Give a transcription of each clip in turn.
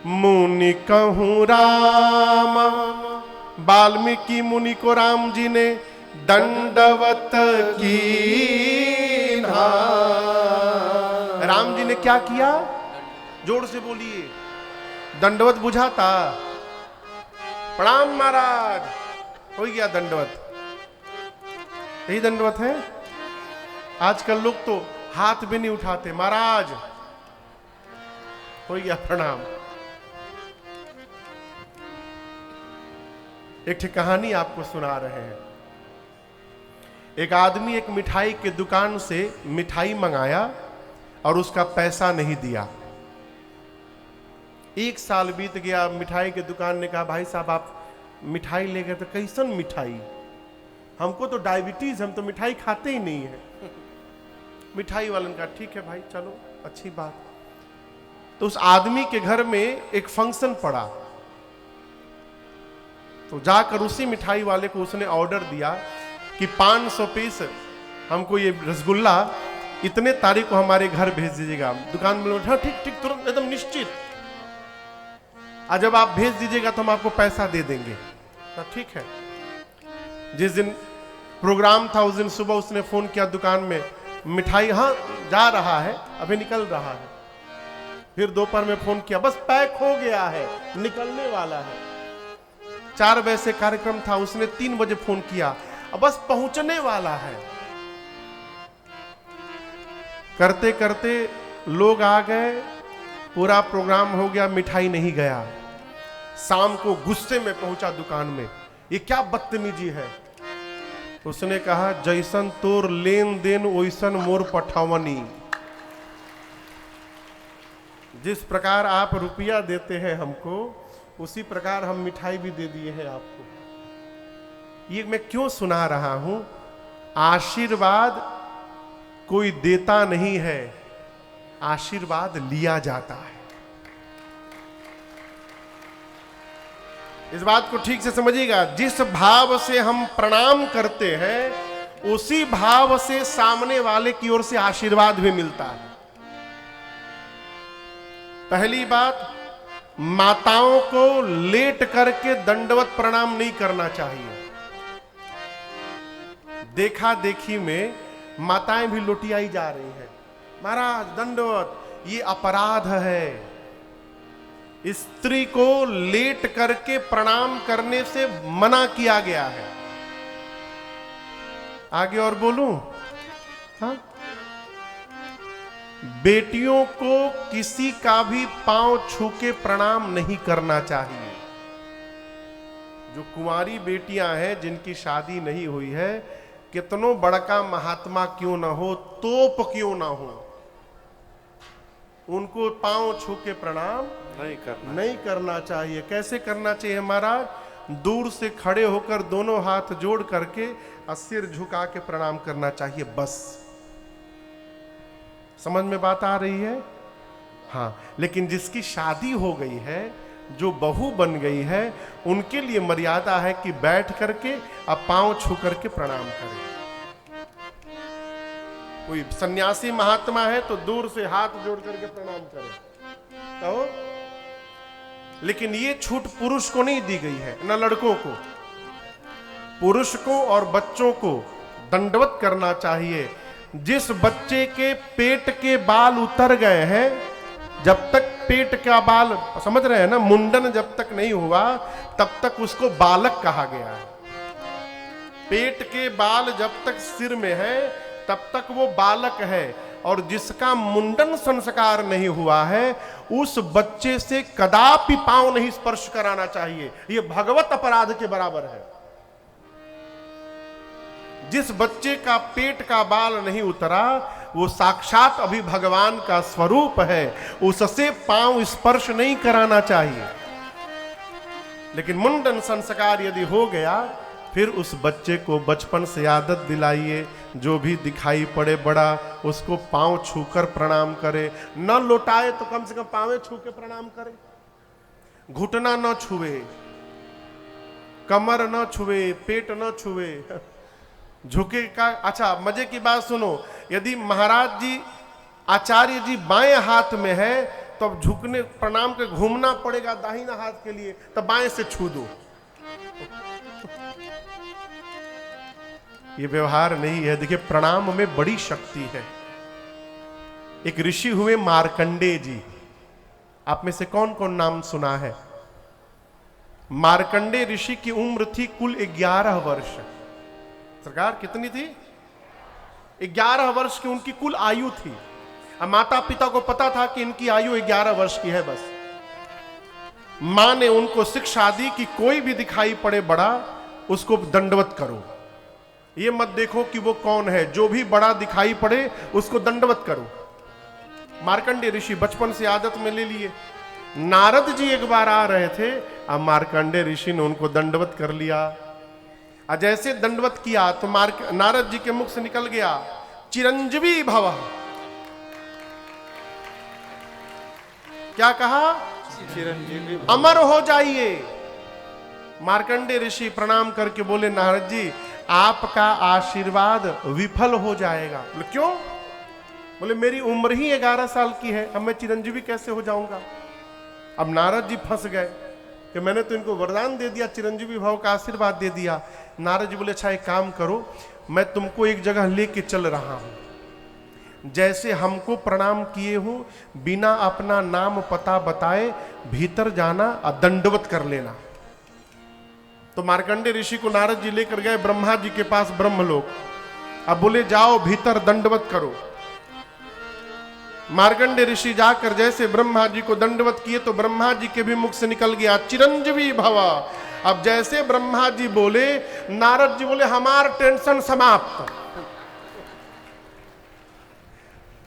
मुनि कहूँ राम। वाल्मीकि मुनि को राम जी ने दंडवत की। राम जी ने क्या किया? जोर से बोलिए। दंडवत बुझाता? प्रणाम महाराज, हो गया दंडवत। यही दंडवत है। आजकल लोग तो हाथ भी नहीं उठाते। महाराज हो गया प्रणाम। एक कहानी आपको सुना रहे हैं। एक आदमी एक मिठाई के दुकान से मिठाई मंगाया और उसका पैसा नहीं दिया। 1 साल बीत गया। मिठाई के दुकान ने कहा, भाई साहब आप मिठाई ले गए तो कैसन मिठाई? हमको तो डायबिटीज, हम तो मिठाई खाते ही नहीं है। मिठाई वाले ने कहा, ठीक है भाई चलो अच्छी बात। तो उस आदमी के घर में एक फंक्शन पड़ा, तो जाकर उसी मिठाई वाले को उसने ऑर्डर दिया कि 500 पीस हमको ये रसगुल्ला इतने तारीख को हमारे घर भेज दीजिएगा। दुकान में हाँ ठीक ठीक, तुरंत एकदम निश्चित। आज जब आप भेज दीजिएगा तो हम आपको पैसा दे देंगे। तो ठीक है। जिस दिन प्रोग्राम था उस दिन सुबह उसने फोन किया दुकान में, मिठाई हाँ जा रहा है, अभी निकल रहा है। फिर दोपहर में फोन किया, बस पैक हो गया है, निकलने वाला है। 4 बजे से कार्यक्रम था, उसने 3 बजे फोन किया, अब बस पहुंचने वाला है। करते करते लोग आ गए, पूरा प्रोग्राम हो गया, मिठाई नहीं गया। शाम को गुस्से में पहुंचा दुकान में, ये क्या बदतमीजी है। उसने कहा, जैसन तोर लेन देन वैसन मोर पठावनी। जिस प्रकार आप रुपया देते हैं हमको, उसी प्रकार हम मिठाई भी दे दिए हैं आपको। ये मैं क्यों सुना रहा हूं? आशीर्वाद कोई देता नहीं है, आशीर्वाद लिया जाता है। इस बात को ठीक से समझिएगा। जिस भाव से हम प्रणाम करते हैं, उसी भाव से सामने वाले की ओर से आशीर्वाद भी मिलता है। पहली बात, माताओं को लेट करके दंडवत प्रणाम नहीं करना चाहिए। देखा देखी में माताएं भी लुटियाई जा रही हैं, महाराज दंडवत, ये अपराध है। स्त्री को लेट करके प्रणाम करने से मना किया गया है। आगे और बोलूं? हाँ? बेटियों को किसी का भी पांव छू के प्रणाम नहीं करना चाहिए। जो कुंवारी बेटियां हैं जिनकी शादी नहीं हुई है, कितनों बड़का महात्मा क्यों ना हो, तोप क्यों ना हो, उनको पांव छू के प्रणाम नहीं करना चाहिए। कैसे करना चाहिए महाराज? दूर से खड़े होकर दोनों हाथ जोड़ करके और सिर झुका के प्रणाम करना चाहिए, बस। समझ में बात आ रही है? हाँ। लेकिन जिसकी शादी हो गई है, जो बहू बन गई है, उनके लिए मर्यादा है कि बैठ करके अब पांव छू करके प्रणाम करें। कोई सन्यासी महात्मा है तो दूर से हाथ जोड़ करके प्रणाम करें, तो लेकिन ये छूट पुरुष को नहीं दी गई है, न लड़कों को। पुरुष को और बच्चों को दंडवत करना चाहिए। जिस बच्चे के पेट के बाल उतर गए हैं, जब तक पेट का बाल, समझ रहे हैं ना, मुंडन जब तक नहीं हुआ तब तक उसको बालक कहा गया है। पेट के बाल जब तक सिर में है तब तक वो बालक है। और जिसका मुंडन संस्कार नहीं हुआ है, उस बच्चे से कदापि पांव नहीं स्पर्श कराना चाहिए। यह भगवत अपराध के बराबर है। जिस बच्चे का पेट का बाल नहीं उतरा, वो साक्षात अभी भगवान का स्वरूप है, उससे पांव स्पर्श नहीं कराना चाहिए। लेकिन मुंडन संस्कार यदि हो गया, फिर उस बच्चे को बचपन से आदत दिलाइए, जो भी दिखाई पड़े बड़ा, उसको पांव छूकर प्रणाम करे। न लौटाए तो कम से कम पांव छू के प्रणाम करे। घुटना न छुए, कमर न छुए, पेट न छुए, झुके का। अच्छा, मजे की बात सुनो, यदि महाराज जी, आचार्य जी बाएं हाथ में है तो अब झुकने प्रणाम के घूमना पड़ेगा दाहिना हाथ के लिए, तब बाएं से छू दो। ये व्यवहार नहीं है। देखिए प्रणाम में बड़ी शक्ति है। एक ऋषि हुए मार्कंडेय जी, आप में से कौन कौन नाम सुना है? मार्कंडेय ऋषि की उम्र थी कुल 11 वर्ष। सरकार कितनी थी? 11 वर्ष की उनकी कुल आयु थी। अब माता पिता को पता था कि इनकी आयु 11 वर्ष की है। बस मां ने उनको शिक्षा दी कि कोई भी दिखाई पड़े बड़ा, उसको दंडवत करो। ये मत देखो कि वो कौन है, जो भी बड़ा दिखाई पड़े उसको दंडवत करो। मार्कंडेय ऋषि बचपन से आदत में ले लिए। नारद जी एक बार आ रहे थे, अब मार्कंडेय ऋषि ने उनको दंडवत कर लिया। जैसे दंडवत किया तो नारद जी के मुख से निकल गया, चिरंजीवी भव। क्या कहा? चिरंजीवी, अमर हो जाइए। मार्कंडेय ऋषि प्रणाम करके बोले, नारद जी आपका आशीर्वाद विफल हो जाएगा। बोले क्यों? बोले मेरी उम्र ही 11 साल की है, अब मैं चिरंजीवी कैसे हो जाऊंगा? अब नारद जी फंस गए कि मैंने तो इनको वरदान दे दिया, चिरंजीवी भाव का आशीर्वाद दे दिया। नारद जी बोले अच्छा एक काम करो, मैं तुमको एक जगह लेके चल रहा हूं, जैसे हमको प्रणाम किए हो बिना अपना नाम पता बताए भीतर जाना और दंडवत कर लेना। तो मार्कंडेय ऋषि को नारद जी लेकर गए ब्रह्मा जी के पास ब्रह्मलोक। अब बोले जाओ भीतर दंडवत करो। मार्कंडेय ऋषि जाकर जैसे ब्रह्मा जी को दंडवत किए तो ब्रह्मा जी के भी मुख से निकल गया, चिरंजीवी भव। अब जैसे ब्रह्मा जी बोले, नारद जी बोले हमार टेंशन समाप्त।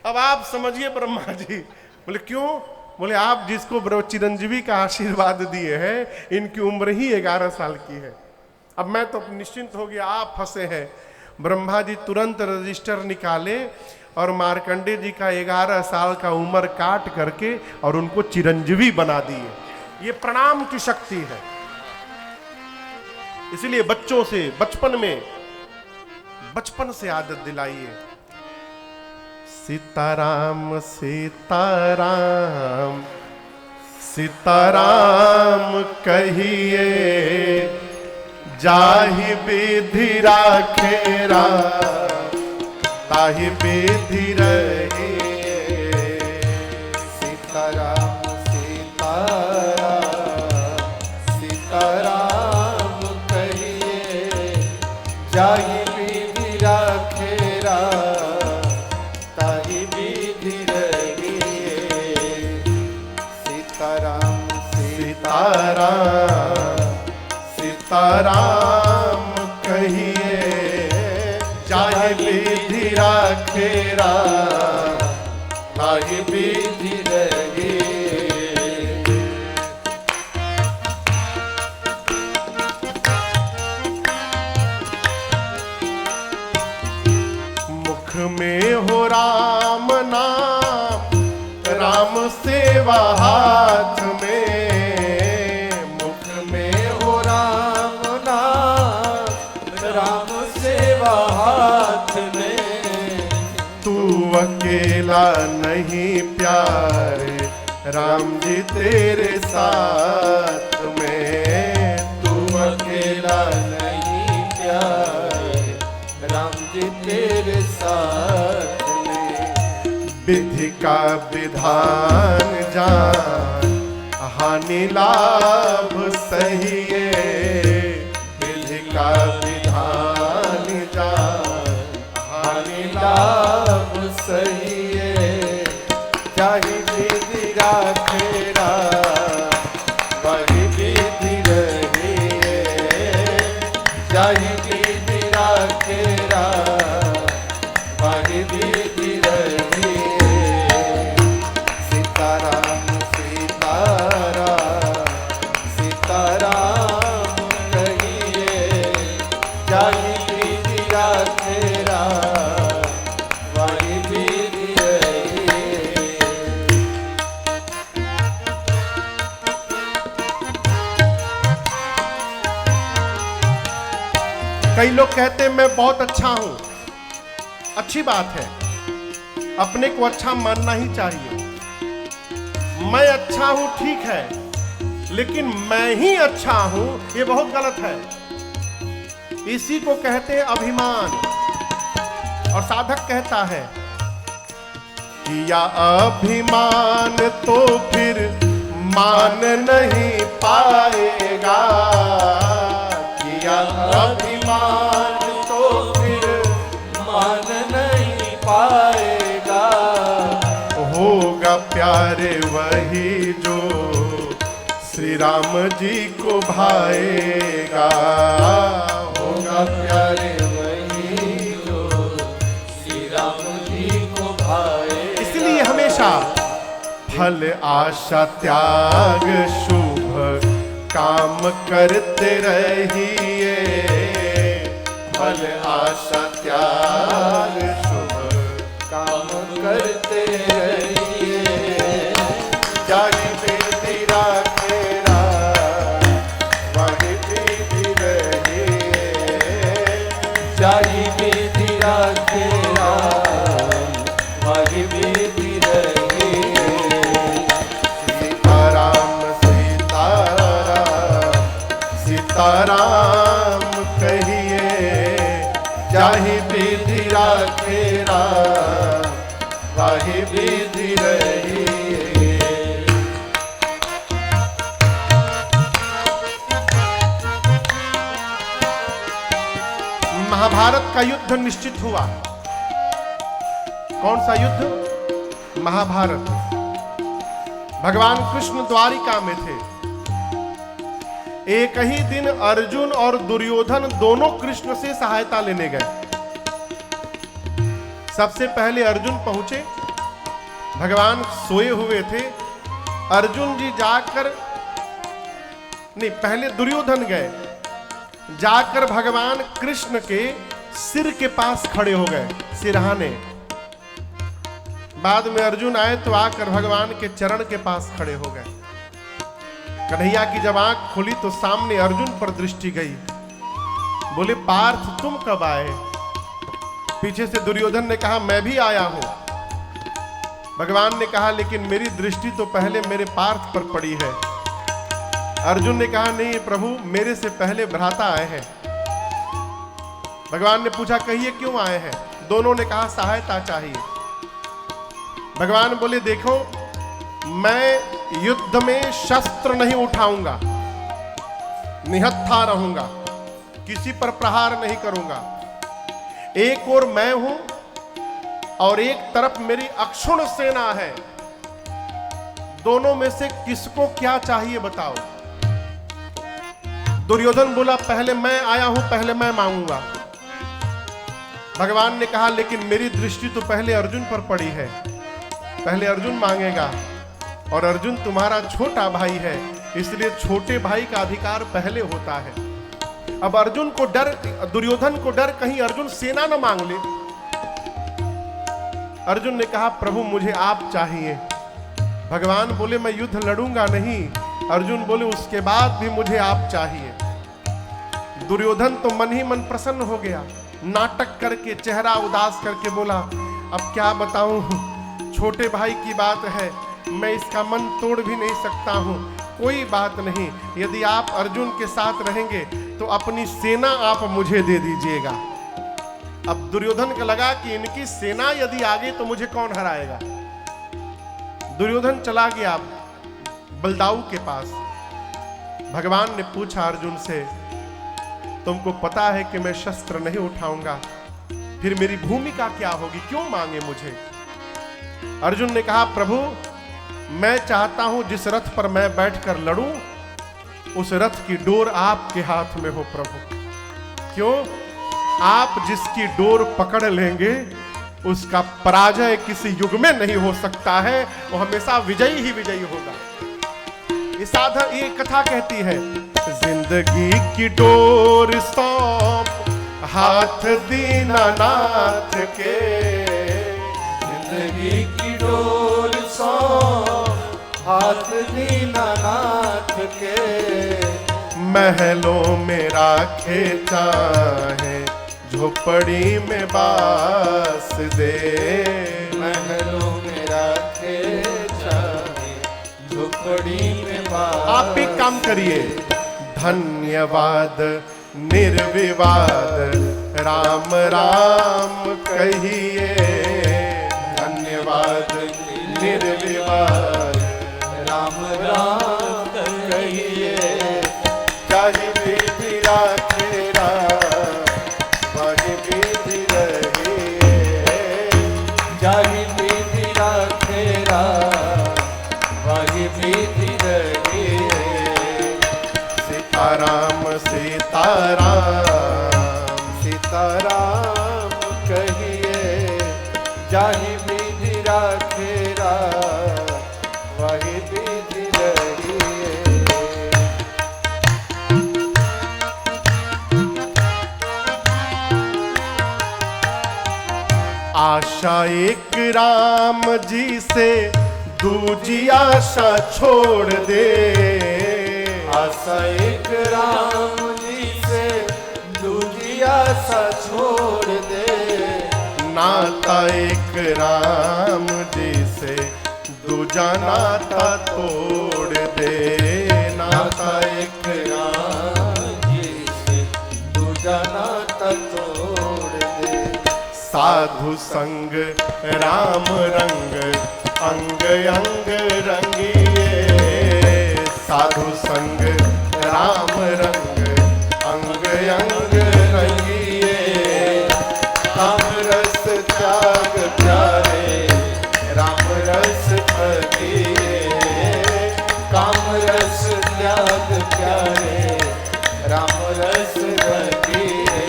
अब आप समझिए ब्रह्मा जी बोले क्यों? बोले आप जिसको चिरंजीवी का आशीर्वाद दिए हैं इनकी उम्र ही 11 साल की है। अब मैं तो निश्चिंत हो गया, आप फंसे हैं। ब्रह्मा जी तुरंत रजिस्टर निकाले और मार्कंडेय जी का 11 साल का उम्र काट करके और उनको चिरंजीवी बना दिए। ये प्रणाम की शक्ति है। इसलिए बच्चों से बचपन से आदत दिलाइए। सीताराम सीताराम सीताराम कहिए, जाहि विधि राखे राम ताहि विधि रहिए। सीताराम सीताराम सीताराम कहिए, जाहि विधि राखे राम ताहि विधि रहिए। सीताराम सीताराम सीताराम कहिए, जाहि विधि राखे राम ताहि विधि रहिए। मुख में हो राम नाम, राम सेवा हाथ में। मुख में हो राम नाम, राम सेवा हाथ में। तू अकेला नहीं प्यारे, राम जी तेरे साथ में। तू अकेला नहीं प्यारे, राम जी तेरे साथ में। विधि का विधान जान, हानि लाभ सही है। विधि का विधान जान, हानि लाभ सही है। चाहे विधि राखे राम, वही विधि रहिए। चाहे विधि राखे राम, वही विधि रहिए। सीताराम सीताराम सीताराम कहिए, चाहे विधि राखे राम, वही विधि रहिए। कई लोग कहते हैं मैं बहुत अच्छा हूं। अच्छी बात है, अपने को अच्छा मानना ही चाहिए। मैं अच्छा हूं ठीक है, लेकिन मैं ही अच्छा हूं ये बहुत गलत है। इसी को कहते हैं अभिमान। और साधक कहता है किया अभिमान तो फिर मान नहीं पाएगा, किया अभिमान तो फिर मान नहीं पाएगा। होगा प्यारे वही जो श्री राम जी को भाएगा, होगा प्यारे वही जो श्री राम जी को भाए। इसलिए हमेशा फल आशा त्याग शुभ काम करते रहिए, फल आशा त्याग शुभ काम करते रहिए। जाहि विधि राखेरा वही विधि रहिए, जाहि विधि राखेरा वही विधि रहिए। सीताराम सीताराम सीताराम कहिए, जाहि विधि राखेरा वही विधि रहिए। महाभारत का युद्ध निश्चित हुआ। कौन सा युद्ध? महाभारत। भगवान कृष्ण द्वारिका में थे। एक ही दिन अर्जुन और दुर्योधन दोनों कृष्ण से सहायता लेने गए। सबसे पहले अर्जुन पहुंचे, भगवान सोए हुए थे। अर्जुन जी जाकर, नहीं पहले दुर्योधन गए, जाकर भगवान कृष्ण के सिर के पास खड़े हो गए, सिरहाने। बाद में अर्जुन आए तो आकर भगवान के चरण के पास खड़े हो गए। कन्हैया की जब आंख खुली तो सामने अर्जुन पर दृष्टि गई। बोले पार्थ तुम कब आए? पीछे से दुर्योधन ने कहा मैं भी आया हूं। भगवान ने कहा लेकिन मेरी दृष्टि तो पहले मेरे पार्थ पर पड़ी है। अर्जुन ने कहा नहीं प्रभु, मेरे से पहले भ्राता आए हैं। भगवान ने पूछा कहिए क्यों आए हैं? दोनों ने कहा सहायता चाहिए। भगवान बोले देखो, मैं युद्ध में शस्त्र नहीं उठाऊंगा, निहत्था रहूंगा, किसी पर प्रहार नहीं करूंगा। एक और मैं हूं और एक तरफ मेरी अक्षुण सेना है। दोनों में से किसको क्या चाहिए बताओ? दुर्योधन बोला पहले मैं आया हूं, पहले मैं मांगूंगा। भगवान ने कहा लेकिन मेरी दृष्टि तो पहले अर्जुन पर पड़ी है, पहले अर्जुन मांगेगा। और अर्जुन तुम्हारा छोटा भाई है, इसलिए छोटे भाई का अधिकार पहले होता है। अब अर्जुन को डर, दुर्योधन को डर कहीं अर्जुन सेना न मांग ले। अर्जुन ने कहा प्रभु मुझे आप चाहिए। भगवान बोले मैं युद्ध लड़ूंगा नहीं। अर्जुन बोले उसके बाद भी मुझे आप चाहिए। दुर्योधन तो मन ही मन प्रसन्न हो गया, नाटक करके चेहरा उदास करके बोला अब क्या बताऊं, छोटे भाई की बात है, मैं इसका मन तोड़ भी नहीं सकता हूं। कोई बात नहीं, यदि आप अर्जुन के साथ रहेंगे तो अपनी सेना आप मुझे दे दीजिएगा। अब दुर्योधन को लगा कि इनकी सेना यदि आगे तो मुझे कौन हराएगा। दुर्योधन चला गया बलदाऊ के पास। भगवान ने पूछा अर्जुन से तुमको पता है कि मैं शस्त्र नहीं उठाऊंगा, फिर मेरी भूमिका क्या होगी, क्यों मांगे मुझे? अर्जुन ने कहा प्रभु मैं चाहता हूं जिस रथ पर मैं बैठकर लड़ूं उस रथ की डोर आपके हाथ में हो प्रभु। क्यों? आप जिसकी डोर पकड़ लेंगे उसका पराजय किसी युग में नहीं हो सकता है, वो हमेशा विजयी ही विजयी होगा। ये कथा कहती है जिंदगी की डोर सौंप हाथ दीनानाथ के, जिंदगी की डोर सौंप हाथ दीनानाथ के। महलों में राखे चाहे झोपड़ी में बास दे, महलों में राखे चाहे झोपड़ी में बास। आप एक काम करिए, धन्यवाद निर्विवाद राम राम कहिए, धन्यवाद निर्विवाद राम राम कहिए। चाहे विधि राखे राम, वही विधि रहिए, जाहि विधि राखे राम, वही विधि रहिए। सीताराम सीताराम सीताराम कहिए, जाहि विधि राखे राम, वही विधि रहिए। आशा एक राम जी से दूजी आशा छोड़ दे, आशा एक राम जी से दूजी आशा छोड़ दे। नाता एक राम जी से दूजा नाता तोड़ दे, नाता एक राम जी से दूजा नाता तोड़ दे। साधु संग राम रंग अंग अंग रंगिए, साधु संग राम रंग अंग अंग रंगिए। काम रस त्याग प्यारे राम रस भगिए, काम रस त्याग प्यारे राम रस भगिए।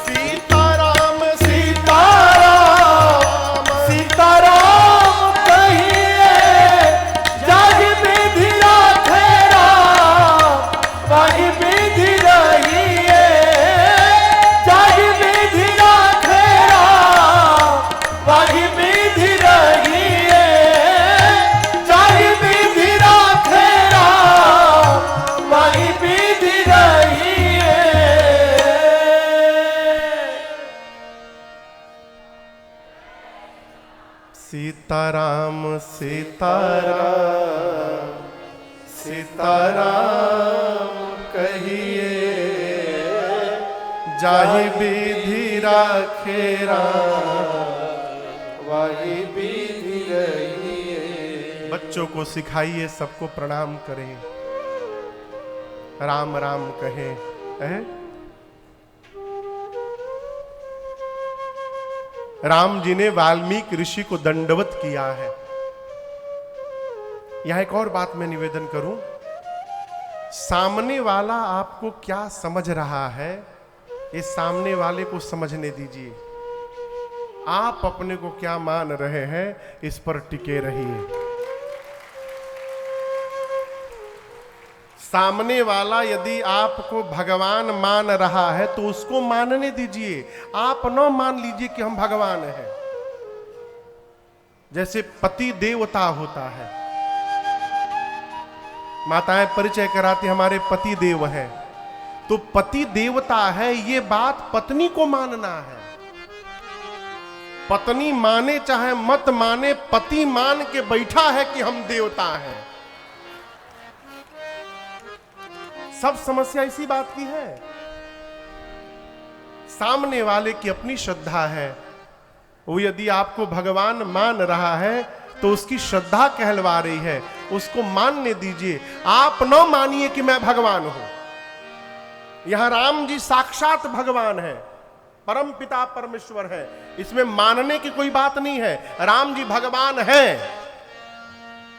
सीताराम सीताराम कहिए, जाहि विधि राखे राम, वही विधि रहिए। जाहि विधि राखे राम, वही विधि रहिए। जाहि विधि राखे राम, वही विधि रहिए। सीताराम सीताराम सीताराम कहिए, जाहि विधि राखे राम, वही विधि रहिए। बच्चों को सिखाइए, सबको प्रणाम करें, राम राम कहें। है? राम जी ने वाल्मीकि ऋषि को दंडवत किया है। यहां एक और बात मैं निवेदन करूं, सामने वाला आपको क्या समझ रहा है, ये सामने वाले को समझने दीजिए। आप अपने को क्या मान रहे हैं, इस पर टिके रहिए। सामने वाला यदि आपको भगवान मान रहा है तो उसको मानने दीजिए, आप न मान लीजिए कि हम भगवान हैं। जैसे पति देवता होता है, माताएं परिचय कराती हमारे पति देव हैं, तो पति देवता है ये बात पत्नी को मानना है। पत्नी माने चाहे मत माने, पति मान के बैठा है कि हम देवता हैं। सब समस्या इसी बात की है। सामने वाले की अपनी श्रद्धा है, वो यदि आपको भगवान मान रहा है तो उसकी श्रद्धा कहलवा रही है, उसको मानने दीजिए। आप न मानिए कि मैं भगवान हूं। यहां राम जी साक्षात भगवान है, परम पिता परमेश्वर है, इसमें मानने की कोई बात नहीं है। राम जी भगवान हैं,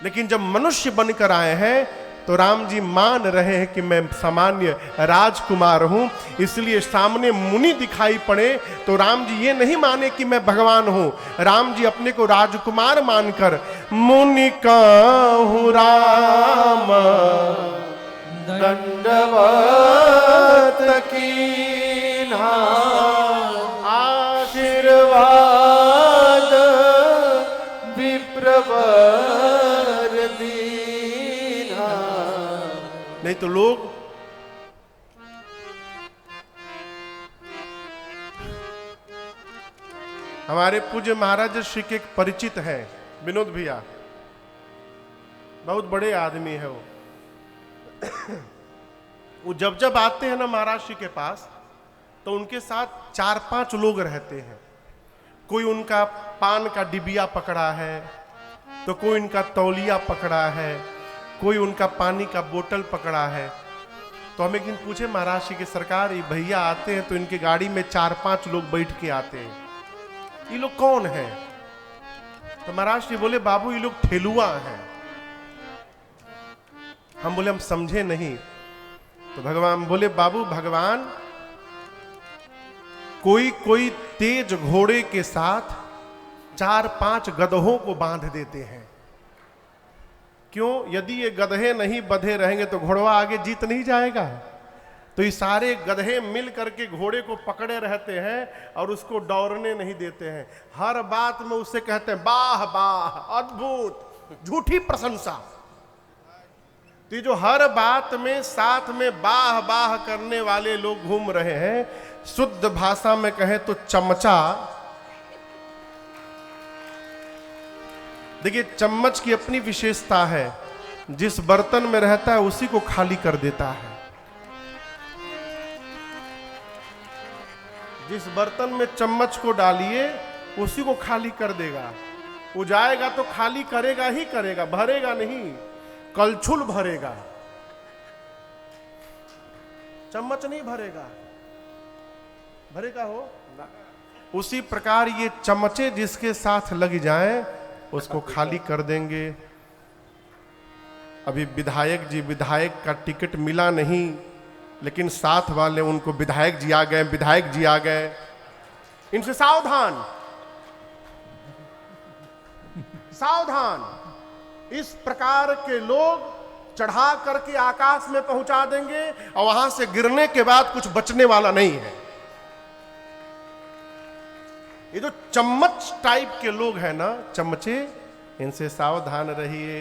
लेकिन जब मनुष्य बनकर आए हैं तो राम जी मान रहे हैं कि मैं सामान्य राजकुमार हूं। इसलिए सामने मुनि दिखाई पड़े तो राम जी ये नहीं माने कि मैं भगवान हूं। राम जी अपने को राजकुमार मानकर मुनि कहूं राम दंडवत कीन्हा, आशीर्वाद विप्रवर दीन्हा। नहीं तो लोग हमारे पूज्य महाराज श्री के एक परिचित हैं, विनोद भैया, बहुत बड़े आदमी है वो। वो जब जब आते हैं ना महाराज जी के पास, तो उनके साथ 4-5 लोग रहते हैं। कोई उनका पान का डिबिया पकड़ा है, तो कोई उनका तौलिया पकड़ा है, कोई उनका पानी का बोतल पकड़ा है। तो हम एक दिन पूछे महाराज जी के सरकार, ये भैया आते हैं तो इनकी गाड़ी में 4-5 लोग बैठ के आते हैं, ये लोग कौन है? तो महाराज जी बोले, बाबू ये लोग ठेलुआ हैं। हम बोले हम समझे नहीं। तो भगवान बोले, बाबू भगवान कोई कोई तेज घोड़े के साथ 4-5 गधों को बांध देते हैं। क्यों? यदि ये गधे नहीं बंधे रहेंगे तो घोड़वा आगे जीत नहीं जाएगा। तो ये सारे गधे मिल करके घोड़े को पकड़े रहते हैं और उसको दौड़ने नहीं देते हैं। हर बात में उससे कहते हैं वाह वाह, अद्भुत, झूठी प्रशंसा। तो ये जो हर बात में साथ में वाह वाह करने वाले लोग घूम रहे हैं, शुद्ध भाषा में कहें तो चमचा। देखिए, चम्मच की अपनी विशेषता है, जिस बर्तन में रहता है उसी को खाली कर देता है। जिस बर्तन में चम्मच को डालिए उसी को खाली कर देगा। वो जाएगा तो खाली करेगा ही करेगा, भरेगा नहीं, कलछुल भरेगा, चम्मच नहीं भरेगा। भरेगा हो? उसी प्रकार ये चमचे जिसके साथ लग जाएं उसको खाली कर देंगे। अभी विधायक जी, विधायक का टिकट मिला नहीं, लेकिन साथ वाले उनको विधायक जी आ गए, विधायक जी आ गए, इनसे सावधान सावधान। इस प्रकार के लोग चढ़ा करके आकाश में पहुंचा देंगे और वहां से गिरने के बाद कुछ बचने वाला नहीं है। ये जो चम्मच टाइप के लोग हैं ना, चमचे, इनसे सावधान रहिए।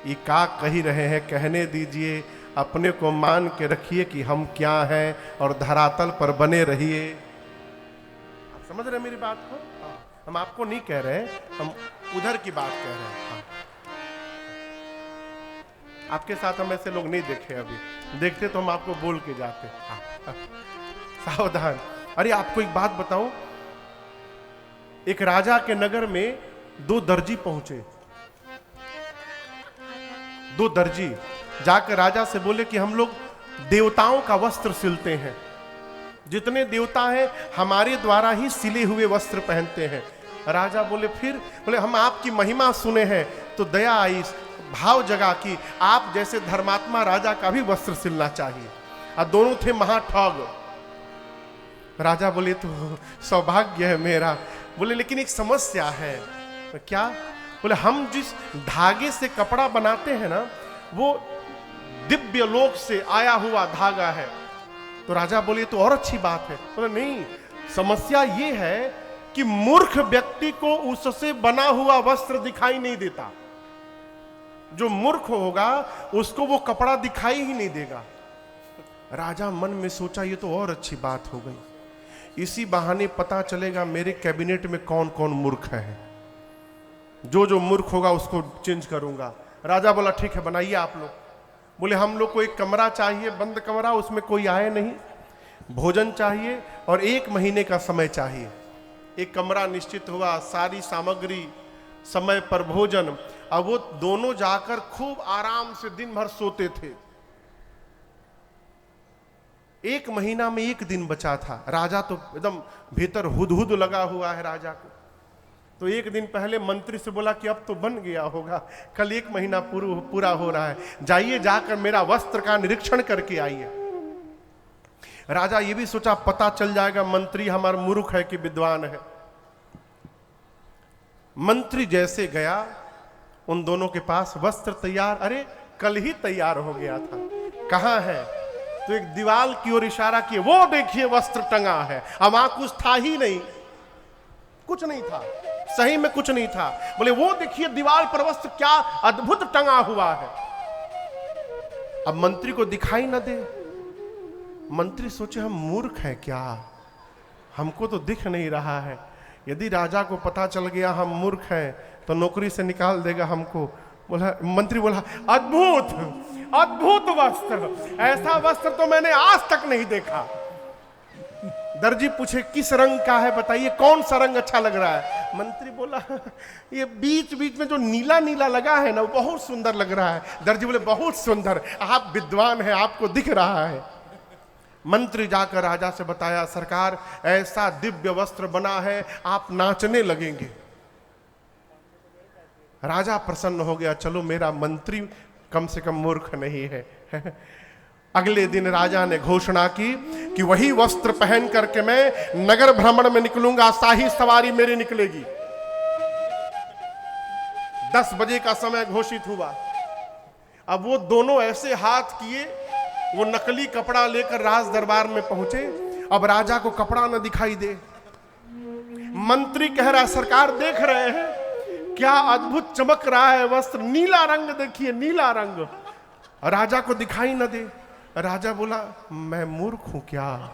ये का कही रहे हैं कहने दीजिए, अपने को मान के रखिए कि हम क्या हैं और धरातल पर बने रहिए। आप समझ रहे हैं मेरी बात को? हम आपको नहीं कह रहे हैं, हम उधर की बात कह रहे हैं। आपके साथ हम ऐसे लोग नहीं देखे, अभी देखते तो हम आपको बोल के जाते। सावधान। अरे आपको एक बात बताऊं, एक राजा के नगर में 2 दर्जी पहुंचे। 2 दर्जी जाकर राजा से बोले कि हम लोग देवताओं का वस्त्र सिलते हैं, जितने देवता हैं हमारे द्वारा ही सिले हुए वस्त्र पहनते हैं। राजा बोले फिर? बोले हम आपकी महिमा सुने हैं तो दया आई, भाव जगा कि आप जैसे धर्मात्मा राजा का भी वस्त्र सिलना चाहिए। और दोनों थे महाठग। राजा बोले तो सौभाग्य है मेरा। बोले लेकिन एक समस्या है। क्या? बोले हम जिस धागे से कपड़ा बनाते हैं ना, वो दिव्य लोक से आया हुआ धागा है। तो राजा बोले तो और अच्छी बात है। बोले नहीं, समस्या ये है कि मूर्ख व्यक्ति को उससे बना हुआ वस्त्र दिखाई नहीं देता। जो मूर्ख होगा उसको वो कपड़ा दिखाई ही नहीं देगा। राजा मन में सोचा ये तो और अच्छी बात हो गई, इसी बहाने पता चलेगा मेरे कैबिनेट में कौन कौन मूर्ख है। जो जो मूर्ख होगा उसको चेंज करूंगा। राजा बोला ठीक है, बनाइए आप लोग। बोले हम लोग को एक कमरा चाहिए, बंद कमरा, उसमें कोई आए नहीं, भोजन चाहिए और 1 महीने का समय चाहिए। एक कमरा निश्चित हुआ, सारी सामग्री, समय पर भोजन। अब वो दोनों जाकर खूब आराम से दिन भर सोते थे। 1 महीना में 1 दिन बचा था। राजा तो एकदम भीतर हुदहुद लगा हुआ है राजा को। तो 1 दिन पहले मंत्री से बोला कि अब तो बन गया होगा, कल 1 महीना पूरा हो रहा है, जाइए जाकर मेरा वस्त्र का निरीक्षण करके आइए। राजा ये भी सोचा पता चल जाएगा मंत्री हमारा मूर्ख है कि विद्वान है। मंत्री जैसे गया, उन दोनों के पास वस्त्र तैयार, अरे कल ही तैयार हो गया था, कहां है? तो एक दीवार की ओर इशारा किए, वो देखिए वस्त्र टंगा है। अब वहां कुछ था ही नहीं, कुछ नहीं था, सही में कुछ नहीं था। बोले वो देखिए दीवार पर वस्त्र क्या अद्भुत टंगा हुआ है। अब मंत्री को दिखाई ना दे। मंत्री सोचे हम मूर्ख हैं क्या, हमको तो दिख नहीं रहा है। यदि राजा को पता चल गया हम मूर्ख हैं तो नौकरी से निकाल देगा हमको। बोला, मंत्री बोला, अद्भुत अद्भुत वस्त्र, ऐसा वस्त्र तो मैंने आज तक नहीं देखा। दर्जी पूछे किस रंग का है बताइए, कौन सा रंग अच्छा लग रहा है? मंत्री बोला, ये बीच बीच में जो नीला नीला लगा है ना, वो बहुत सुंदर लग रहा है। दर्जी बोले, बहुत सुंदर, आप विद्वान हैं, आपको दिख रहा है। मंत्री जाकर राजा से बताया, सरकार ऐसा दिव्य वस्त्र बना है, आप नाचने लगेंगे। राजा प्रसन्न हो गया, चलो मेरा मंत्री कम से कम मूर्ख नहीं है। अगले दिन राजा ने घोषणा की कि वही वस्त्र पहन करके मैं नगर भ्रमण में निकलूंगा, शाही सवारी मेरी निकलेगी। 10 बजे का समय घोषित हुआ। अब वो दोनों ऐसे हाथ किए, वो नकली कपड़ा लेकर राज दरबार में पहुंचे। अब राजा को कपड़ा न दिखाई दे। मंत्री कह रहा, सरकार देख रहे हैं क्या अद्भुत चमक रहा है वस्त्र, नीला रंग देखिए, नीला रंग। राजा को दिखाई न दे। राजा बोला, मैं मूर्ख हूं क्या?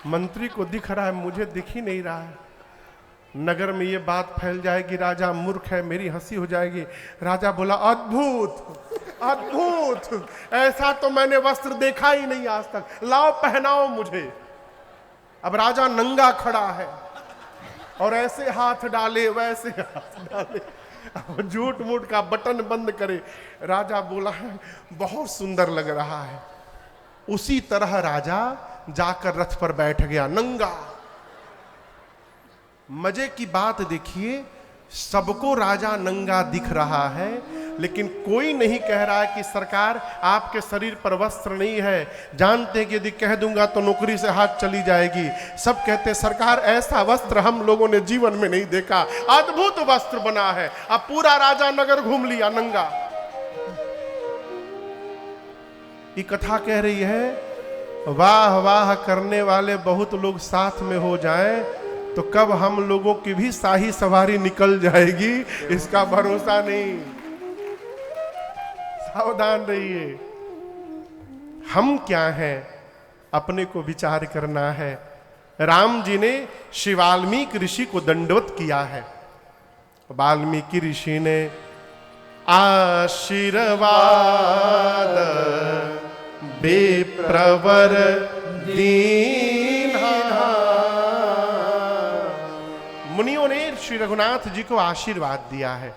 मंत्री को दिख रहा है, मुझे दिख ही नहीं रहा है। नगर में ये बात फैल जाएगी, राजा मूर्ख है, मेरी हंसी हो जाएगी। राजा बोला, अद्भुत अद्भुत, ऐसा तो मैंने वस्त्र देखा ही नहीं आज तक, लाओ पहनाओ मुझे। अब राजा नंगा खड़ा है और ऐसे हाथ डाले, वैसे हाथ डाले, झूठ मूठ का बटन बंद करे। राजा बोला, बहुत सुंदर लग रहा है। उसी तरह राजा जाकर रथ पर बैठ गया, नंगा। मजे की बात देखिए, सबको राजा नंगा दिख रहा है, लेकिन कोई नहीं कह रहा है कि सरकार आपके शरीर पर वस्त्र नहीं है, जानते हैं कि यदि कह दूंगा तो नौकरी से हाथ चली जाएगी। सब कहते हैं, सरकार ऐसा वस्त्र हम लोगों ने जीवन में नहीं देखा, अद्भुत वस्त्र बना है। अब पूरा राजा नगर घूम लिया नंगा। ये कथा कह रही है, वाह वाह करने वाले बहुत लोग साथ में हो जाएं तो कब हम लोगों की भी शाही सवारी निकल जाएगी, इसका भरोसा नहीं। सावधान रहिए। हम क्या हैं, अपने को विचार करना है। राम जी ने श्री वाल्मीकि ऋषि को दंडवत किया है। वाल्मीकि ऋषि ने आशीर्वाद बेप्रवर दीन्हा, मुनियों ने श्री रघुनाथ जी को आशीर्वाद दिया है।